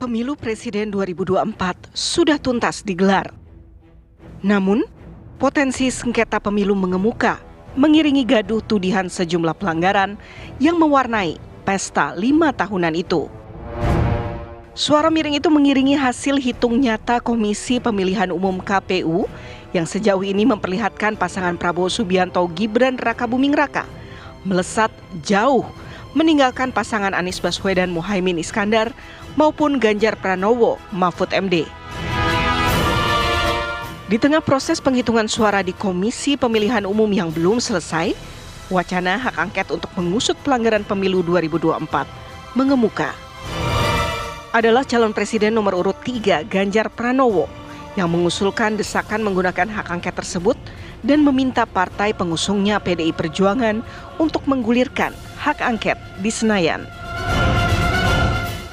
Pemilu Presiden 2024 sudah tuntas digelar. Namun, potensi sengketa pemilu mengemuka, mengiringi gaduh tudihan sejumlah pelanggaran yang mewarnai pesta 5 tahunan itu. Suara miring itu mengiringi hasil hitung nyata Komisi Pemilihan Umum KPU yang sejauh ini memperlihatkan pasangan Prabowo Subianto Gibran Rakabuming Raka melesat jauh meninggalkan pasangan Anies Baswedan Muhaimin Iskandar maupun Ganjar Pranowo Mahfud MD. Di tengah proses penghitungan suara di Komisi Pemilihan Umum yang belum selesai, wacana hak angket untuk mengusut pelanggaran pemilu 2024 mengemuka. Adalah calon presiden nomor urut 3 Ganjar Pranowo yang mengusulkan desakan menggunakan hak angket tersebut dan meminta partai pengusungnya PDI Perjuangan untuk menggulirkan hak angket di Senayan.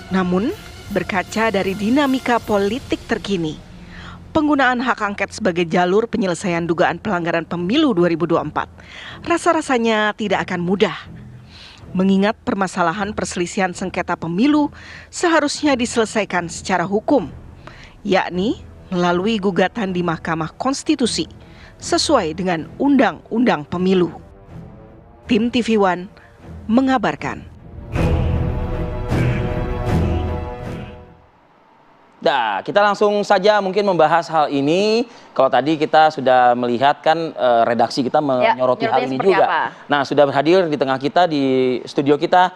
Namun, berkaca dari dinamika politik terkini, penggunaan hak angket sebagai jalur penyelesaian dugaan pelanggaran pemilu 2024 rasa-rasanya tidak akan mudah. Mengingat permasalahan perselisihan sengketa pemilu seharusnya diselesaikan secara hukum, yakni melalui gugatan di Mahkamah Konstitusi sesuai dengan Undang-Undang Pemilu. Tim TV One mengabarkan. Nah, kita langsung saja mungkin membahas hal ini. Kalau tadi kita sudah melihat kan redaksi kita menyoroti hal ini juga. Apa? Nah, sudah hadir di tengah kita di studio kita.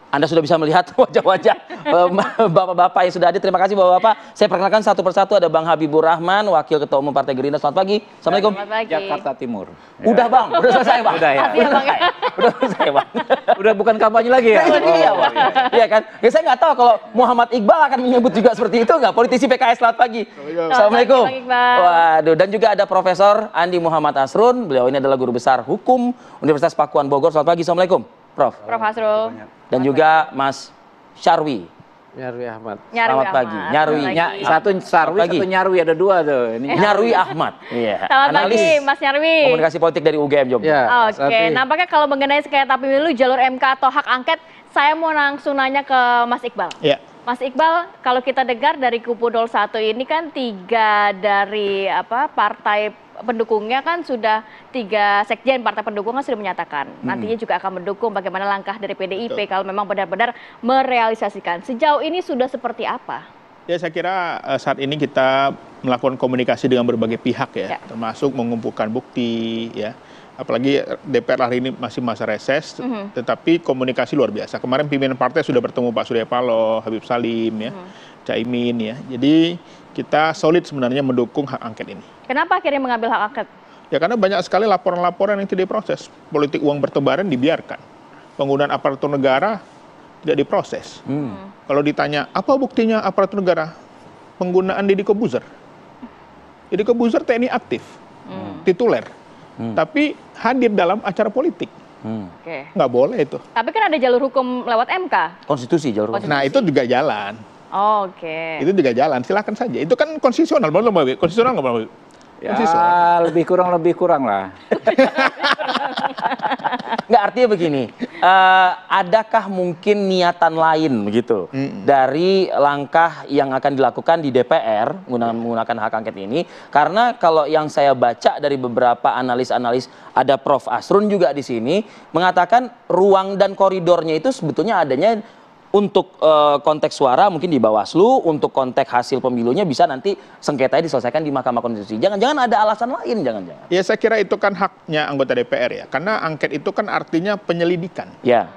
Anda sudah bisa melihat wajah-wajah bapak-bapak yang sudah hadir. Terima kasih bapak-bapak. Saya perkenalkan satu persatu, ada Bang Habibur Rahman, Wakil Ketua Umum Partai Gerindra. Selamat pagi. Assalamualaikum. Selamat pagi. Jakarta Timur. Udah Bang, udah selesai Bang. Udah ya. Udah selesai Bang. Udah bukan kampanye lagi ya? Iya Bang. Iya kan? Ya, saya nggak tahu kalau Muhammad Iqbal akan menyebut juga seperti itu nggak? Politisi PKS. Selamat pagi. Assalamualaikum. Waduh, dan juga ada Profesor Andi Muhammad Asrun. Beliau ini adalah Guru Besar Hukum Universitas Pakuan Bogor. Selamat pagi. Assalamualaikum. Prof Asrul. Dan juga Mas Syarwi. Nyarwi Ahmad. Selamat pagi. Nyarwi. Satu Sarwi, satu Nyarwi, ada dua tuh. Ini Nyarwi Ahmad. Iya. Selamat pagi, Mas Nyarwi. Komunikasi politik dari UGM Jogja. Ya, Oke, nampaknya kalau mengenai sengketa pemilu jalur MK atau hak angket, saya mau langsung nanya ke Mas Iqbal. Ya. Mas Iqbal, kalau kita dengar dari kubu 01 ini kan 3 dari partai pendukungnya kan sudah 3 sekjen partai pendukung kan sudah menyatakan nantinya juga akan mendukung bagaimana langkah dari PDIP kalau memang benar-benar merealisasikan. Sejauh ini sudah seperti apa? Ya, saya kira saat ini kita melakukan komunikasi dengan berbagai pihak ya, termasuk mengumpulkan bukti ya. Apalagi DPR hari ini masih masa reses, tetapi komunikasi luar biasa. Kemarin pimpinan partai sudah bertemu Pak Surya Paloh, Habib Salim ya, Caimin ya. Jadi kita solid sebenarnya mendukung hak angket ini. Kenapa akhirnya mengambil hak angket? Ya karena banyak sekali laporan-laporan yang tidak diproses. Politik uang bertebaran dibiarkan. Penggunaan aparatur negara tidak diproses. Kalau ditanya, apa buktinya aparatur negara? Penggunaan Deddy Kobuzer. Deddy Kobuzer TNI aktif, tituler. Tapi hadir dalam acara politik. Nggak boleh itu. Tapi kan ada jalur hukum lewat MK. Konstitusi jalur. Nah itu juga jalan. Oke. Itu juga jalan, silakan saja. Itu kan konstitusional, belum konstitusional nggak belum? ya, lebih kurang lah. Nggak, artinya begini, adakah mungkin niatan lain begitu dari langkah yang akan dilakukan di DPR menggunakan hak angket ini? Karena kalau yang saya baca dari beberapa analis-analis, ada Prof Asrun juga di sini mengatakan ruang dan koridornya itu sebetulnya adanya untuk konteks suara mungkin di Bawaslu, untuk konteks hasil pemilunya bisa nanti sengketanya diselesaikan di Mahkamah Konstitusi. Jangan-jangan ada alasan lain, jangan-jangan. Ya saya kira itu kan haknya anggota DPR ya, karena angket itu kan artinya penyelidikan. Ya,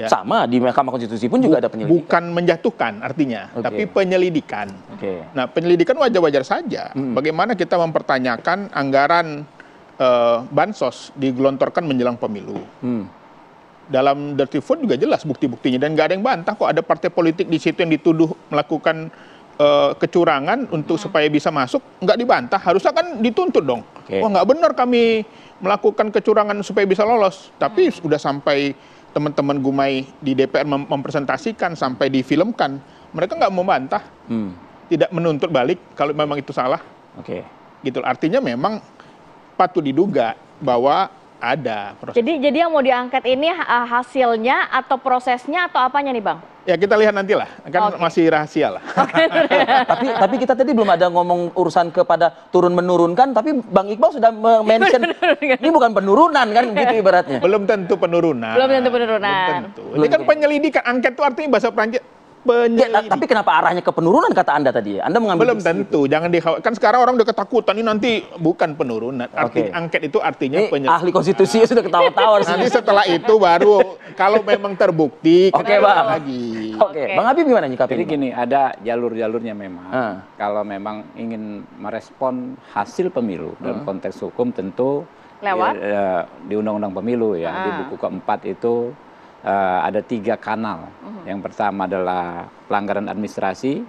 sama di Mahkamah Konstitusi pun juga ada penyelidikan. Bukan menjatuhkan artinya, tapi penyelidikan. Nah penyelidikan wajar-wajar saja. Bagaimana kita mempertanyakan anggaran bansos digelontorkan menjelang pemilu. Dalam Dirty Vote juga jelas bukti-buktinya dan nggak ada yang bantah kok ada partai politik di situ yang dituduh melakukan kecurangan untuk supaya bisa masuk, nggak dibantah, harusnya kan dituntut dong. Wah nggak benar kami melakukan kecurangan supaya bisa lolos, tapi sudah sampai teman-teman Gumai di DPR mempresentasikan sampai difilmkan, mereka nggak membantah, tidak menuntut balik kalau memang itu salah. Gitu, artinya memang patut diduga bahwa Ada proses. Jadi yang mau diangket ini hasilnya atau prosesnya atau apanya nih Bang? Ya kita lihat nantilah, kan masih rahasia lah. Tapi kita tadi belum ada ngomong urusan kepada turun menurunkan, tapi Bang Iqbal sudah mention ini bukan penurunan kan gitu ibaratnya. Belum tentu penurunan. Belum tentu penurunan. Belum tentu. Ini kan penyelidikan, angket itu artinya bahasa Prancis penyelidikan. Ya, tapi kenapa arahnya ke penurunan kata Anda tadi? Anda mengambil belum tentu, jangan dikhawatirkan. Kan sekarang orang udah ketakutan ini nanti bukan penurunan. Angket itu artinya penyelidikan. Ahli konstitusi sudah ketawa-tawa. Nanti setelah itu baru kalau memang terbukti. Oke, Bang. Lagi. Oke, Bang Habib gimana nyikapin? Jadi gini, ada jalur-jalurnya memang. Kalau memang ingin merespon hasil pemilu dalam konteks hukum tentu lewat di Undang-Undang Pemilu ya, di buku keempat itu ada 3 kanal. Yang pertama adalah pelanggaran administrasi,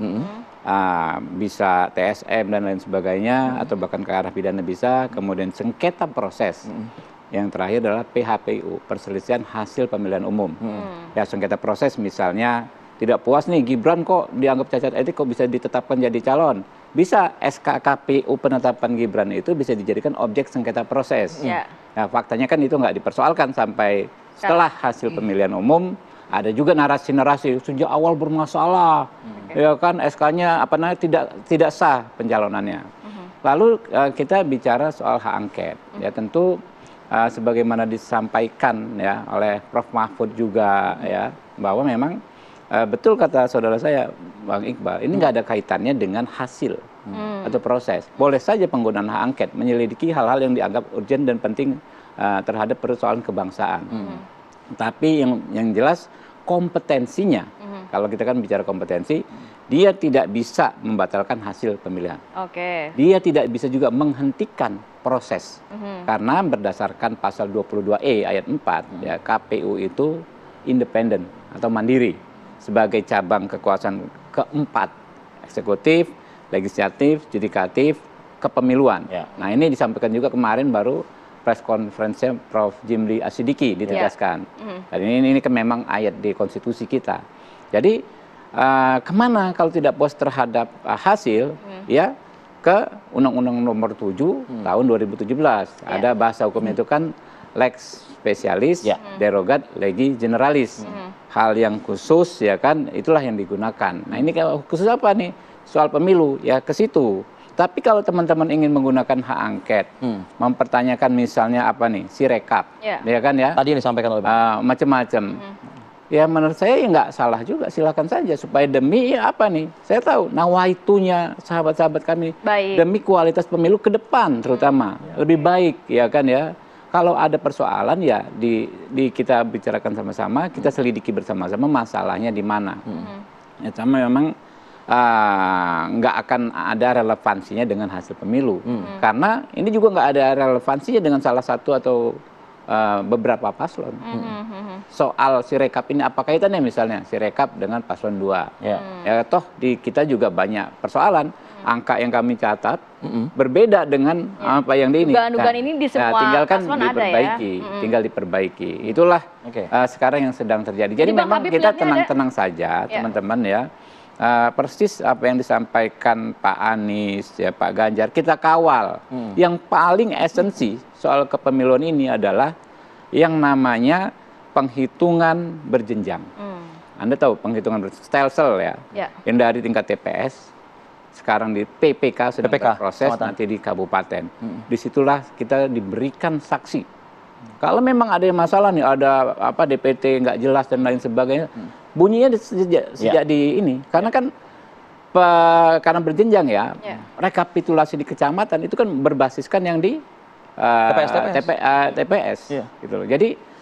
bisa TSM dan lain sebagainya, atau bahkan ke arah pidana bisa. Kemudian sengketa proses. Yang terakhir adalah PHPU, perselisihan hasil pemilihan umum. Ya, sengketa proses misalnya tidak puas nih Gibran kok dianggap cacat etik kok bisa ditetapkan jadi calon. Bisa SKKPU penetapan Gibran itu bisa dijadikan objek sengketa proses. Nah, faktanya kan itu nggak dipersoalkan sampai setelah hasil pemilihan umum. Ada juga narasi-narasi sejak awal bermasalah, ya kan SK-nya apa namanya tidak sah pencalonannya. Lalu kita bicara soal hak angket, ya tentu sebagaimana disampaikan ya oleh Prof Mahfud juga ya bahwa memang betul kata saudara saya Bang Iqbal, ini nggak ada kaitannya dengan hasil atau proses. Boleh saja penggunaan hak angket menyelidiki hal-hal yang dianggap urgent dan penting terhadap persoalan kebangsaan. Tapi yang jelas kompetensinya, kalau kita kan bicara kompetensi, dia tidak bisa membatalkan hasil pemilihan. Dia tidak bisa juga menghentikan proses. Karena berdasarkan pasal 22E ayat 4, ya, KPU itu independen atau mandiri sebagai cabang kekuasaan keempat, eksekutif, legislatif, judikatif, kepemiluan. Nah, ini disampaikan juga kemarin baru press conference-nya Prof. Jimli Asidiki ditegaskan. Dan ini kan memang ayat di konstitusi kita. Jadi kemana kalau tidak puas terhadap hasil, ya ke Undang-Undang Nomor 7 tahun 2017. Ada bahasa hukumnya itu kan lex spesialis, derogat legi generalis. Hal yang khusus ya kan itulah yang digunakan. Nah, ini khusus apa nih? Soal pemilu ya ke situ. Tapi kalau teman-teman ingin menggunakan hak angket, mempertanyakan misalnya apa nih, Sirekap, ya kan ya? Tadi yang disampaikan oleh macam-macam. Ya menurut saya ya nggak salah juga, silakan saja supaya demi ya apa nih? Saya tahu nawaitunya sahabat-sahabat kami demi kualitas pemilu ke depan terutama lebih baik ya kan ya. Kalau ada persoalan ya kita bicarakan sama-sama, kita selidiki bersama-sama masalahnya di mana. Ya sama memang nggak akan ada relevansinya dengan hasil pemilu. Karena ini juga nggak ada relevansinya dengan salah satu atau beberapa paslon. Soal Sirekap ini apa kaitannya misalnya Sirekap dengan paslon 2? Ya toh di kita juga banyak persoalan. Angka yang kami catat berbeda dengan apa yang di ini. Dugaan-dugaan ini di semua tinggal kan paslon diperbaiki, ada ya? tinggal diperbaiki. Itulah sekarang yang sedang terjadi. Jadi memang kita tenang-tenang saja teman-teman ya. Persis apa yang disampaikan Pak Anies, ya Pak Ganjar, kita kawal. Yang paling esensi soal kepemiluan ini adalah yang namanya penghitungan berjenjang. Anda tahu penghitungan stelsel ya, yang dari tingkat TPS, sekarang di PPK sudah berproses, nanti di kabupaten. Disitulah kita diberikan saksi. Kalau memang ada masalah nih, ada apa DPT nggak jelas dan lain sebagainya, bunyinya sejak di ini, karena kan karena berjenjang ya, rekapitulasi di kecamatan itu kan berbasiskan yang di TPS, gitu loh. Jadi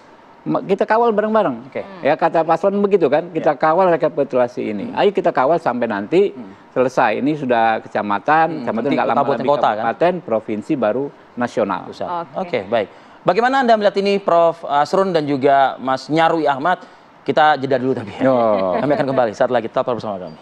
kita kawal bareng-bareng, ya kata paslon begitu kan, kita kawal rekapitulasi ini. Ayo kita kawal sampai nanti selesai. Ini sudah kecamatan, kecamatan nggak lama lagi kabupaten, provinsi baru nasional. Oke, baik. Bagaimana Anda melihat ini, Prof. Asrun dan juga Mas Nyarwi Ahmad? Kita jeda dulu tapi. Kami akan kembali saat lagi, tetap bersama kami.